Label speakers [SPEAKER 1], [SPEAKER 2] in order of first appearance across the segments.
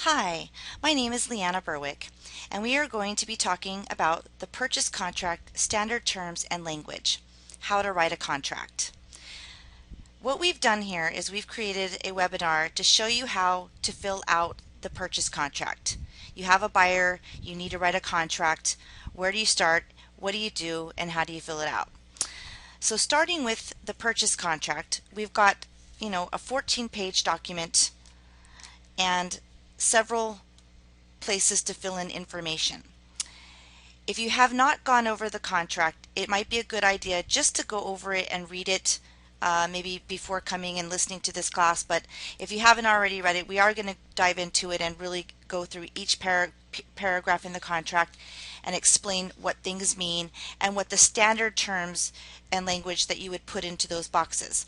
[SPEAKER 1] Hi, my name is Leanna Berwick, and we are going to be talking about the purchase contract standard terms and language, how to write a contract. What we've done here is we've created a webinar to show you how to fill out the purchase contract. You have a buyer, you need to write a contract. Where do you start? What do you do? And how do you fill it out? So starting with the purchase contract, we've got, a 14-page document and several places to fill in information. If you have not gone over the contract, it might be a good idea just to go over it and read it maybe before coming and listening to this class. But if you haven't already read it, we are going to dive into it and really go through each paragraph in the contract and explain what things mean and what the standard terms and language that you would put into those boxes.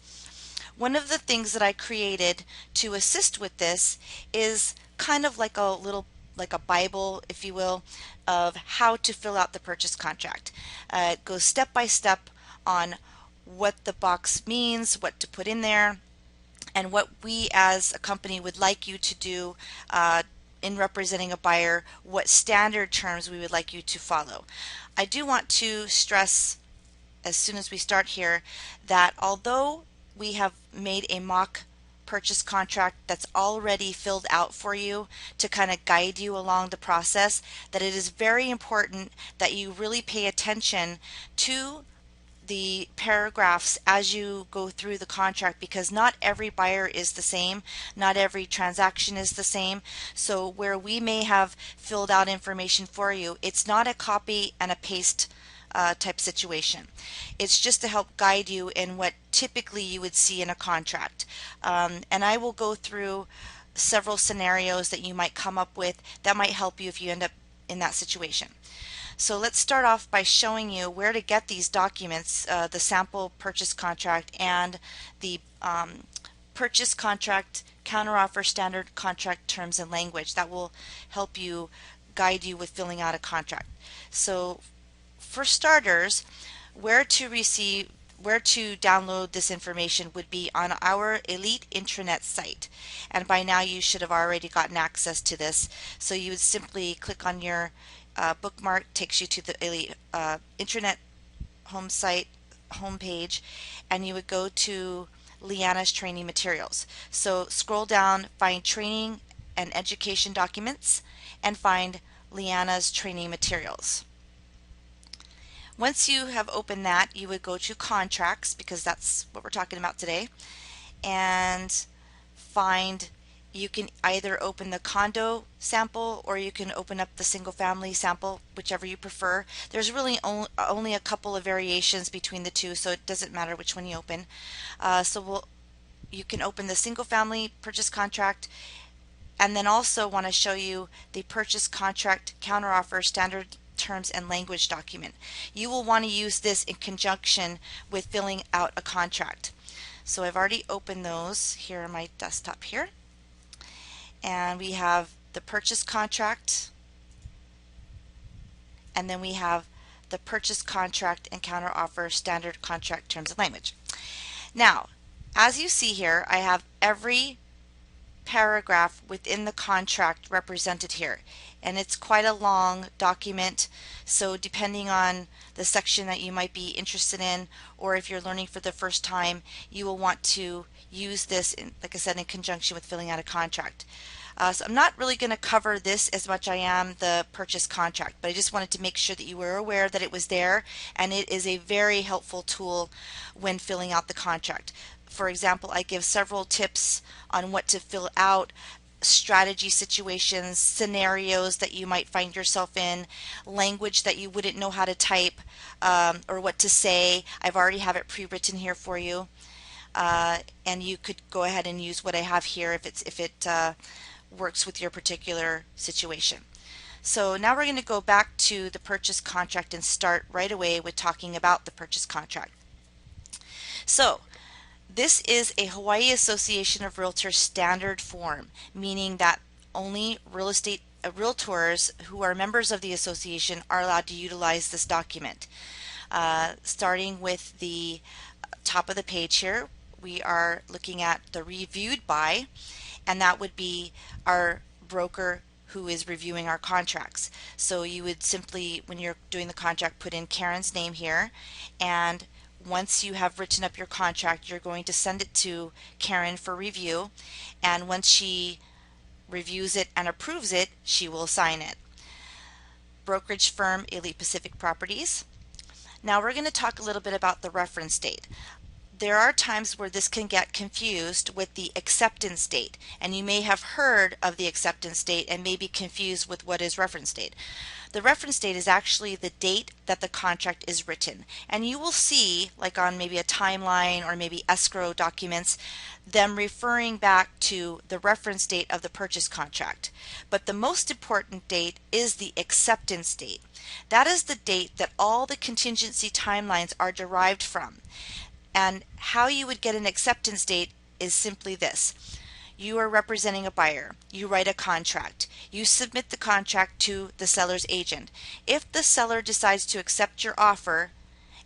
[SPEAKER 1] One of the things that I created to assist with this is kind of like a Bible, if you will, of how to fill out the purchase contract. It goes step by step on what the box means, what to put in there, and what we as a company would like you to do in representing a buyer, what standard terms we would like you to follow. I do want to stress as soon as we start here that although we have made a mock purchase contract that's already filled out for you to kind of guide you along the process, that it is very important that you really pay attention to the paragraphs as you go through the contract, because not every buyer is the same, not every transaction is the same. So where we may have filled out information for you, it's not a copy and a paste type situation. It's just to help guide you in what typically you would see in a contract. And I will go through several scenarios that you might come up with that might help you if you end up in that situation. So let's start off by showing you where to get these documents, the sample purchase contract and the purchase contract counteroffer standard contract terms and language. That will help you guide you with filling out a contract. So for starters, where to download this information would be on our Elite Intranet site. And by now you should have already gotten access to this. So you would simply click on your bookmark, takes you to the Elite Intranet home page, and you would go to Leanna's training materials. So scroll down, find training and education documents, and find Leanna's training materials. Once you have opened that, you would go to contracts, because that's what we're talking about today, and you can either open the condo sample or you can open up the single family sample, whichever you prefer. There's really only a couple of variations between the two, so it doesn't matter which one you open. You can open the single family purchase contract, and then also want to show you the purchase contract counteroffer standard terms and language document. You will want to use this in conjunction with filling out a contract. So I've already opened those here on my desktop here, and we have the purchase contract, and then we have the purchase contract and counteroffer standard contract terms and language. Now, as you see here, I have every paragraph within the contract represented here, and it's quite a long document, so depending on the section that you might be interested in, or if you're learning for the first time, you will want to use this like I said, in conjunction with filling out a contract. So I'm not really going to cover this as much as I am the purchase contract, but I just wanted to make sure that you were aware that it was there, and it is a very helpful tool when filling out the contract. For example, I give several tips on what to fill out, strategy situations, scenarios that you might find yourself in, language that you wouldn't know how to type or what to say. I've already have it pre-written here for you, and you could go ahead and use what I have here if it works with your particular situation. So now we're going to go back to the purchase contract and start right away with talking about the purchase contract. So this is a Hawaii Association of Realtors standard form, meaning that only realtors who are members of the association are allowed to utilize this document. Starting with the top of the page here, we are looking at the reviewed by, and that would be our broker who is reviewing our contracts. So you would simply, when you're doing the contract, put in Karen's name here, and once you have written up your contract, you're going to send it to Karen for review, and once she reviews it and approves it, she will sign it. Brokerage firm Elite Pacific Properties. Now we're going to talk a little bit about the reference date. There are times where this can get confused with the acceptance date, and you may have heard of the acceptance date and may be confused with what is reference date. The reference date is actually the date that the contract is written, and you will see, like on maybe a timeline or maybe escrow documents, them referring back to the reference date of the purchase contract. But the most important date is the acceptance date. That is the date that all the contingency timelines are derived from. And how you would get an acceptance date is simply this. You are representing a buyer. You write a contract. You submit the contract to the seller's agent. If the seller decides to accept your offer,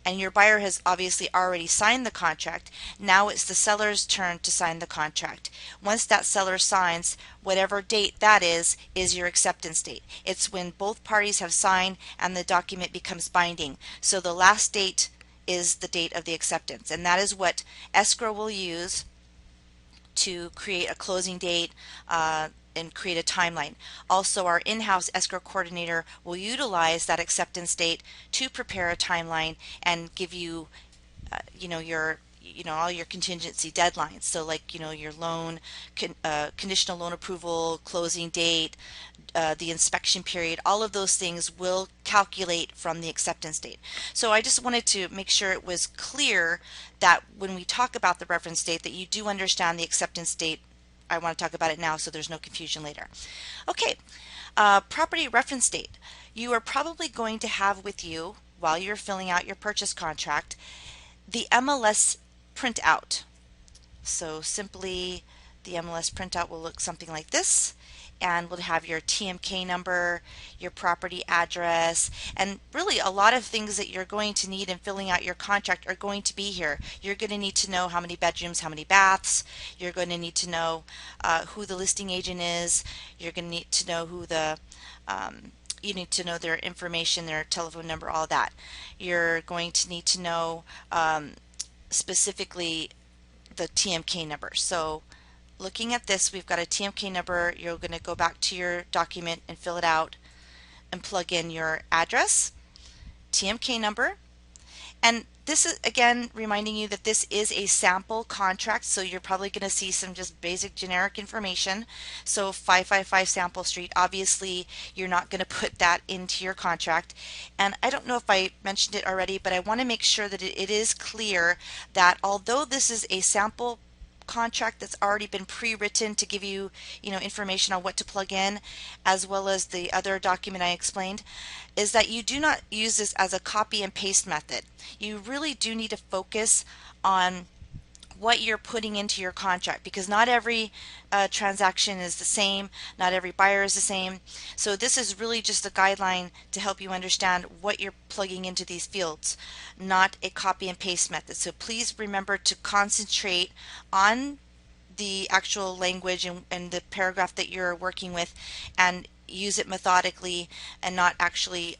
[SPEAKER 1] and your buyer has obviously already signed the contract, now it's the seller's turn to sign the contract. Once that seller signs, whatever date that is your acceptance date. It's when both parties have signed and the document becomes binding. So the last date is the date of the acceptance, and that is what escrow will use to create a closing date and create a timeline. Also, our in-house escrow coordinator will utilize that acceptance date to prepare a timeline and give you, all your contingency deadlines. So, like, your loan, conditional loan approval, closing date, the inspection period, all of those things will calculate from the acceptance date. So I just wanted to make sure it was clear that when we talk about the reference date that you do understand the acceptance date. I want to talk about it now so there's no confusion later. Okay, property reference date. You are probably going to have with you, while you're filling out your purchase contract, the MLS printout. So simply the MLS printout will look something like this, and will have your TMK number, your property address, and really a lot of things that you're going to need in filling out your contract are going to be here. You're going to need to know how many bedrooms, how many baths. You're going to need to know who the listing agent is. You're going to need to know who the you need to know their information, their telephone number, all that. You're going to need to know specifically the TMK number. So looking at this, we've got a TMK number. You're going to go back to your document and fill it out and plug in your address, TMK number, and this is again reminding you that this is a sample contract, so you're probably going to see some just basic generic information. So 555 Sample Street, obviously you're not going to put that into your contract, and I don't know if I mentioned it already, but I want to make sure that it is clear that although this is a sample contract that's already been pre-written to give you, information on what to plug in, as well as the other document I explained, is that you do not use this as a copy and paste method. You really do need to focus on what you're putting into your contract, because not every transaction is the same, not every buyer is the same. So this is really just a guideline to help you understand what you're plugging into these fields, not a copy and paste method. So please remember to concentrate on the actual language and the paragraph that you're working with, and use it methodically and not actually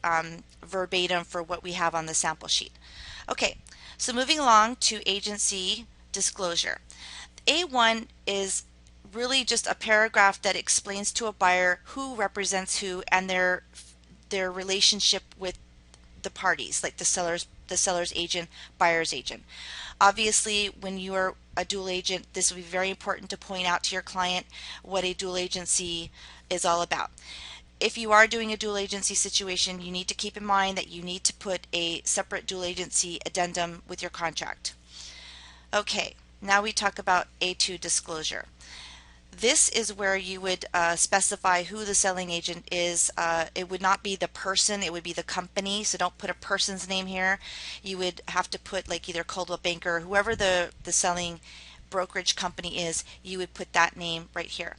[SPEAKER 1] verbatim for what we have on the sample sheet. Okay, so moving along to agency disclosure. A1 is really just a paragraph that explains to a buyer who represents who and their relationship with the parties, like the seller's agent, buyer's agent. Obviously, when you are a dual agent, this will be very important to point out to your client what a dual agency is all about. If you are doing a dual agency situation, you need to keep in mind that you need to put a separate dual agency addendum with your contract. Okay, now we talk about A2 disclosure. This is where you would specify who the selling agent is. It would not be the person, it would be the company, so don't put a person's name here. You would have to put like either Coldwell Banker, whoever the selling brokerage company is, you would put that name right here.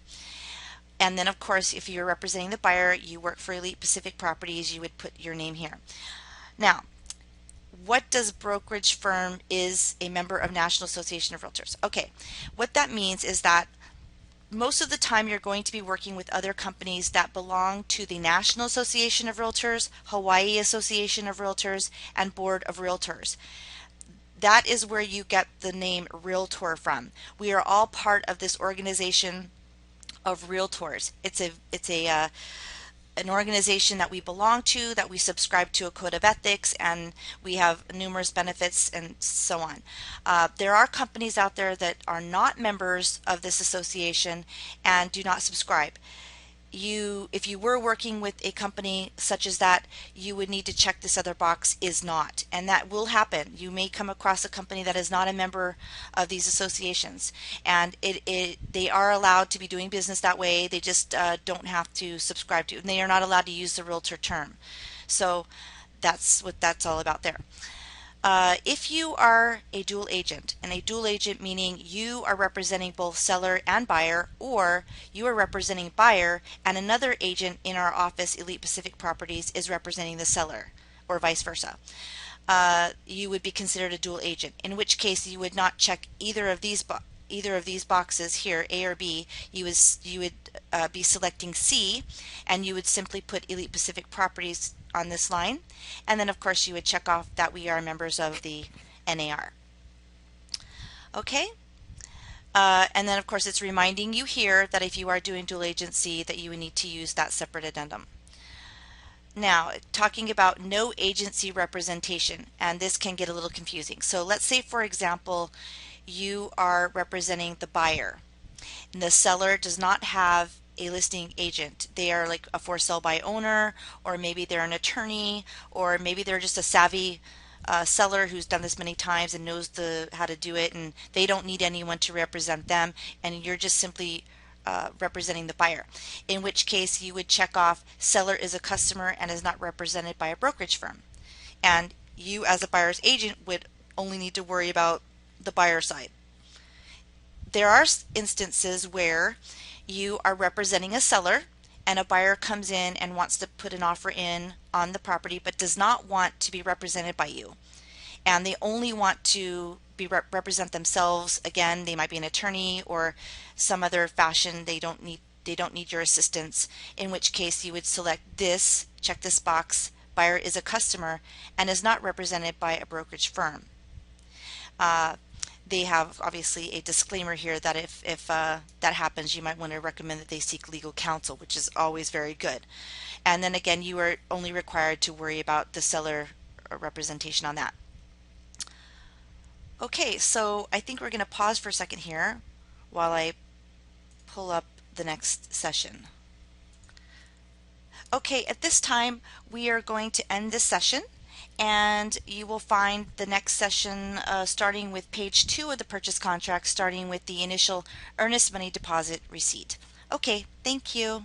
[SPEAKER 1] And then of course, if you're representing the buyer, you work for Elite Pacific Properties, you would put your name here. Now, what does brokerage firm is a member of National Association of Realtors? Okay, what that means is that most of the time you're going to be working with other companies that belong to the National Association of Realtors, Hawaii Association of Realtors, and Board of Realtors. That is where you get the name Realtor from. We are all part of this organization of realtors. It's a an organization that we belong to, that we subscribe to a code of ethics, and we have numerous benefits and so on. There are companies out there that are not members of this association and do not subscribe. If you were working with a company such as that, you would need to check this other box, is not, and that will happen. You may come across a company that is not a member of these associations, and they are allowed to be doing business that way. They just don't have to subscribe to, and they are not allowed to use the realtor term. So that's what that's all about there. If you are a dual agent, and a dual agent meaning you are representing both seller and buyer, or you are representing buyer and another agent in our office, Elite Pacific Properties, is representing the seller, or vice versa, you would be considered a dual agent, in which case you would not check either of these boxes here, A or B. You would be selecting C, and you would simply put Elite Pacific Properties on this line, and then of course you would check off that we are members of the NAR. Okay, and then of course it's reminding you here that if you are doing dual agency, that you would need to use that separate addendum. Now, talking about no agency representation, and this can get a little confusing. So let's say, for example, you are representing the buyer, and the seller does not have a listing agent. They are like a for sale by owner, or maybe they're an attorney, or maybe they're just a savvy seller who's done this many times and knows how to do it, and they don't need anyone to represent them, and you're just simply representing the buyer, in which case you would check off seller is a customer and is not represented by a brokerage firm, and you as a buyer's agent would only need to worry about the buyer side. There are instances where you are representing a seller and a buyer comes in and wants to put an offer in on the property but does not want to be represented by you, and they only want to represent themselves. Again, they might be an attorney or some other fashion. They don't need your assistance, in which case you would select this, check this box, buyer is a customer and is not represented by a brokerage firm. They have obviously a disclaimer here that if that happens, you might want to recommend that they seek legal counsel, which is always very good. And then again, you are only required to worry about the seller representation on that. Okay, so I think we're going to pause for a second here while I pull up the next session. Okay, at this time we are going to end this session, and you will find the next session starting with page 2 of the purchase contract, starting with the initial earnest money deposit receipt. Okay, thank you.